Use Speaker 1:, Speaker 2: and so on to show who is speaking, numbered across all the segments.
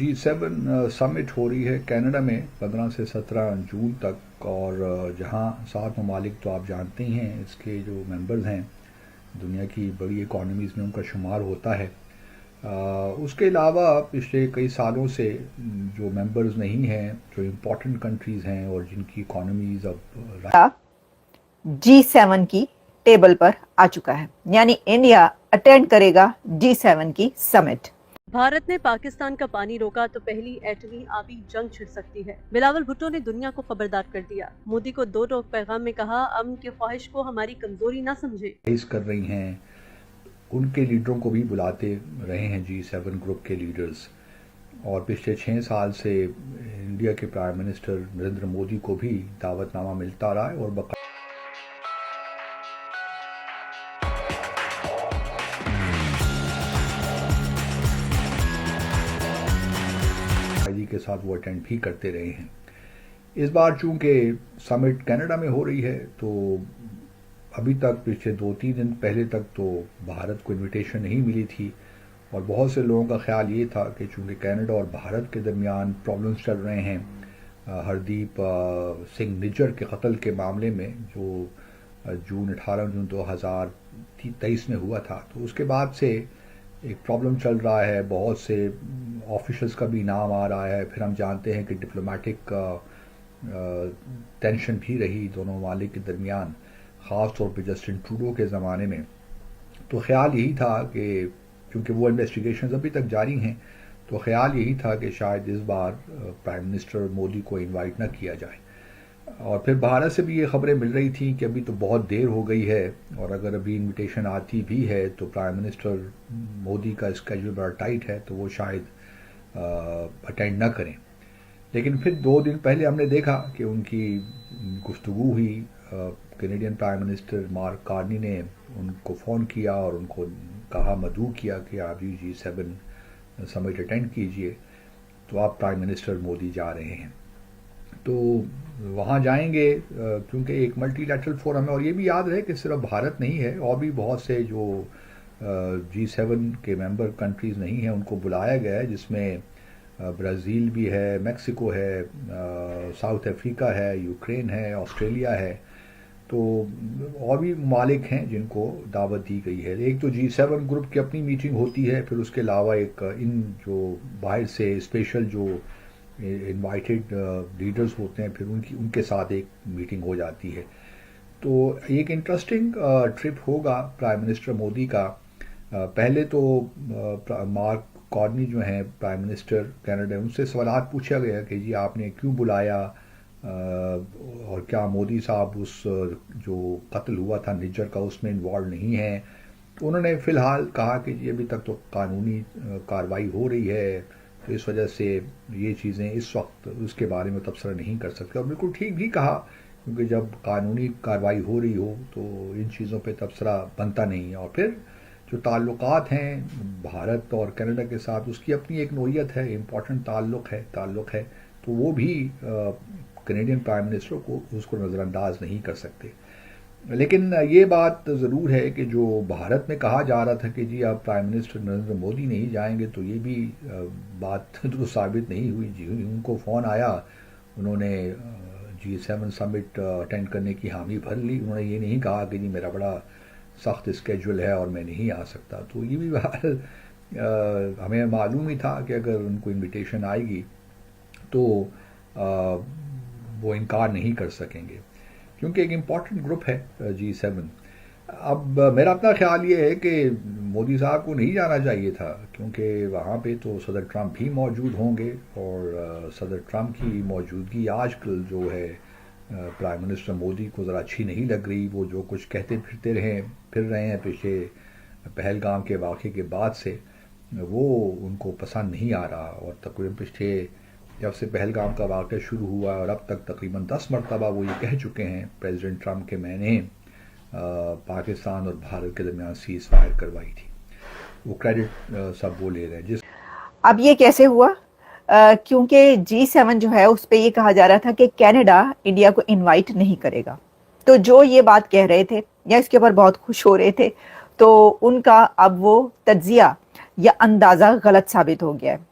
Speaker 1: G7 سمٹ ہو رہی ہے Canada میں 15 سے 17 جون تک، اور جہاں 7 ممالک تو آپ جانتے ہی ہیں اس کے جو ممبرز ہیں دنیا کی بڑی اکانومیز میں ان کا شمار ہوتا ہے۔ اس کے علاوہ پچھلے کئی سالوں سے جو ممبرز نہیں ہیں، جو امپورٹنٹ کنٹریز ہیں اور جن کی اکانومیز اب
Speaker 2: G7 کی ٹیبل پر آ چکا ہے، یعنی انڈیا اٹینڈ کرے گا G7 کی سمٹ۔
Speaker 3: بھارت نے پاکستان کا پانی روکا تو پہلی ایٹمی آبی جنگ چھڑ سکتی ہے، بلاول بھٹو نے دنیا کو خبردار کر دیا۔ مودی کو 2 ٹوک پیغام میں کہا، امن کی خواہش کو ہماری کمزوری نہ سمجھے۔
Speaker 1: کر رہی ہیں، ان کے لیڈروں کو بھی بلاتے رہے ہیں G7 گروپ کے لیڈرز، اور پچھلے 6 سال سے انڈیا کے پرائم منسٹر نریندر مودی کو بھی دعوت نامہ ملتا رہا ہے، اور باقاعدگی کے ساتھ وہ اٹینڈ بھی کرتے رہے ہیں۔ اس بار چونکہ سمٹ کینیڈا میں ہو رہی ہے تو ابھی تک پچھلے 2-3 دن پہلے تک تو بھارت کو انویٹیشن نہیں ملی تھی، اور بہت سے لوگوں کا خیال یہ تھا کہ چونکہ کینیڈا اور بھارت کے درمیان پرابلمز چل رہے ہیں ہردیپ سنگھ نجر کے قتل کے معاملے میں، جو 18 جون 2023 میں ہوا تھا، تو اس کے بعد سے ایک پرابلم چل رہا ہے، بہت سے آفیشلز کا بھی نام آ رہا ہے، پھر ہم جانتے ہیں کہ ڈپلومیٹک ٹینشن بھی رہی دونوں ممالک کے درمیان، خاص طور پہ جسٹن ٹروڈو کے زمانے میں۔ تو خیال یہی تھا کہ کیونکہ وہ انویسٹیگیشنز ابھی تک جاری ہیں، تو خیال یہی تھا کہ شاید اس بار پرائم منسٹر مودی کو انوائٹ نہ کیا جائے، اور پھر بھارت سے بھی یہ خبریں مل رہی تھیں کہ ابھی تو بہت دیر ہو گئی ہے، اور اگر ابھی انویٹیشن آتی بھی ہے تو پرائم منسٹر مودی کا اسکیجول بڑا ٹائٹ ہے تو وہ شاید اٹینڈ نہ کریں۔ لیکن پھر 2 دن پہلے ہم نے دیکھا کہ ان کی گفتگو ہوئی، Canadian prime minister mark Karni نے ان کو فون کیا اور ان کو کہا، مدعو کیا کہ آپ G7 سمٹ اٹینڈ کیجئے، تو آپ پرائم منسٹر مودی جا رہے ہیں تو وہاں جائیں گے، کیونکہ ایک ملٹی لیٹرل فورم ہے، اور یہ بھی یاد رہے کہ صرف بھارت نہیں ہے، اور بھی بہت سے جو G7 کے ممبر کنٹریز نہیں ہیں ان کو بلایا گیا ہے، جس میں برازیل بھی ہے، میکسیکو ہے، ساؤتھ افریقہ ہے، یوکرین ہے، آسٹریلیا ہے، تو اور بھی ممالک ہیں جن کو دعوت دی گئی ہے۔ ایک تو G7 گروپ کی اپنی میٹنگ ہوتی ہے، پھر اس کے علاوہ ایک ان جو باہر سے اسپیشل جو انوائٹڈ لیڈرز ہوتے ہیں، پھر ان کے ساتھ ایک میٹنگ ہو جاتی ہے۔ تو ایک انٹرسٹنگ ٹرپ ہوگا پرائم منسٹر مودی کا۔ پہلے تو مارک کارنی جو ہیں پرائم منسٹر کینیڈا، ان سے سوالات پوچھا گیا کہ جی آپ نے کیوں بلایا، اور کیا مودی صاحب اس جو قتل ہوا تھا نجر کا اس میں انوالو نہیں ہیں؟ تو انہوں نے فی الحال کہا کہ جی ابھی تک تو قانونی کارروائی ہو رہی ہے، تو اس وجہ سے یہ چیزیں اس وقت اس کے بارے میں تبصرہ نہیں کر سکتے، اور بالکل ٹھیک بھی کہا، کیونکہ جب قانونی کارروائی ہو رہی ہو تو ان چیزوں پہ تبصرہ بنتا نہیں ہے۔ اور پھر جو تعلقات ہیں بھارت اور کینیڈا کے ساتھ، اس کی اپنی ایک نوعیت ہے، امپورٹنٹ تعلق ہے، تو وہ بھی کینیڈین پرائم منسٹر کو اس کو نظر انداز نہیں کر سکتے۔ لیکن یہ بات ضرور ہے کہ جو بھارت میں کہا جا رہا تھا کہ جی اب پرائم منسٹر نریندر مودی نہیں جائیں گے، تو یہ بھی بات تو ثابت نہیں ہوئی۔ جی ان کو فون آیا، انہوں نے G7 سمٹ اٹینڈ کرنے کی حامی بھر لی، انہوں نے یہ نہیں کہا کہ جی میرا بڑا سخت اسکیجول ہے اور میں نہیں آ سکتا۔ تو یہ بھی بات ہمیں معلوم ہی تھا کہ اگر ان کو انویٹیشن آئے گی تو وہ انکار نہیں کر سکیں گے، کیونکہ ایک امپورٹنٹ گروپ ہے G7۔ اب میرا اپنا خیال یہ ہے کہ مودی صاحب کو نہیں جانا چاہیے تھا، کیونکہ وہاں پہ تو صدر ٹرمپ بھی موجود ہوں گے، اور صدر ٹرمپ کی موجودگی آج کل جو ہے پرائم منسٹر مودی کو ذرا اچھی نہیں لگ رہی۔ وہ جو کچھ کہتے پھر رہے ہیں پچھلے پہلگام کے واقعے کے بعد سے، وہ ان کو پسند نہیں آ رہا، اور تقریباً پچھلے جب سے پہلگام کا واقعہ شروع ہوا اور اب تک تقریباً 10 مرتبہ وہ یہ کہہ چکے ہیں پریزیڈنٹ ٹرمپ کہ میں نے پاکستان اور بھارت کے درمیان سیز فائر کروائی تھی۔ وہ کریڈٹ سب وہ لے رہے ہیں۔
Speaker 2: اب یہ کیسے ہوا؟ کیونکہ G7 جو ہے اس پہ یہ کہا جا رہا تھا کہ کینیڈا انڈیا کو انوائٹ نہیں کرے گا، تو جو یہ بات کہہ رہے تھے یا اس کے اوپر بہت خوش ہو رہے تھے، تو ان کا اب وہ تجزیہ یا اندازہ غلط ثابت ہو گیا ہے۔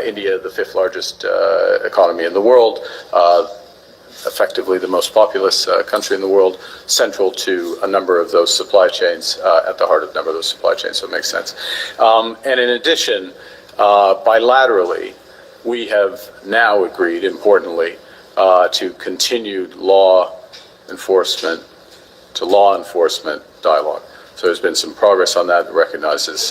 Speaker 4: India, the 5th largest economy in the world, effectively the most populous country in the world, central to a number of those supply chains, at the heart of a number of those supply chains, so it makes sense. And in addition, bilaterally, we have now agreed, importantly, to continued law enforcement dialogue. So there's been some progress on that. It recognizes